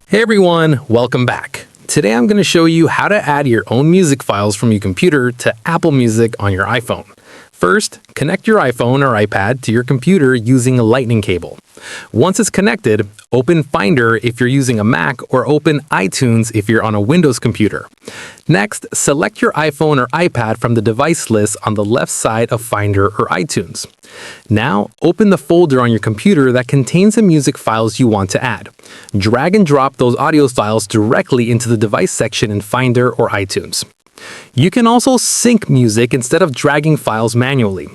Hey everyone, welcome back. Today I'm going to show you how to add your own music files from your computer to Apple Music on your iPhone. First, connect your iPhone or iPad to your computer using a lightning cable. Once it's connected, open Finder if you're using a Mac or open iTunes if you're on a Windows computer. Next, select your iPhone or iPad from the device list on the left side of Finder or iTunes. Now, open the folder on your computer that contains the music files you want to add. Drag and drop those audio files directly into the device section in Finder or iTunes. You can also sync music instead of dragging files manually.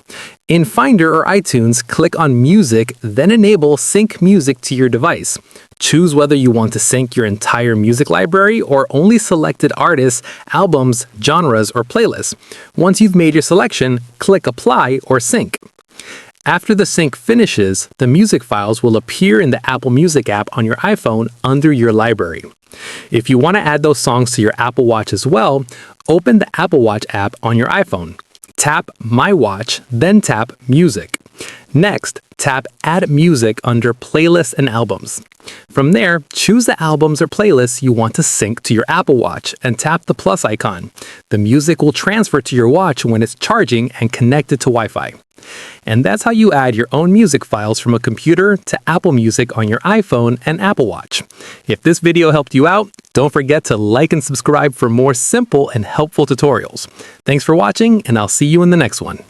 In Finder or iTunes, click on Music, then enable Sync Music to your device. Choose whether you want to sync your entire music library or only selected artists, albums, genres, or playlists. Once you've made your selection, click Apply or Sync. After the sync finishes, the music files will appear in the Apple Music app on your iPhone under your library. If you want to add those songs to your Apple Watch as well, open the Apple Watch app on your iPhone. Tap My Watch, then tap Music. Next, tap Add Music under Playlists and Albums. From there, choose the albums or playlists you want to sync to your Apple Watch and tap the plus icon. The music will transfer to your watch when it's charging and connected to Wi-Fi. And that's how you add your own music files from a computer to Apple Music on your iPhone and Apple Watch. If this video helped you out, don't forget to like and subscribe for more simple and helpful tutorials. Thanks for watching, and I'll see you in the next one.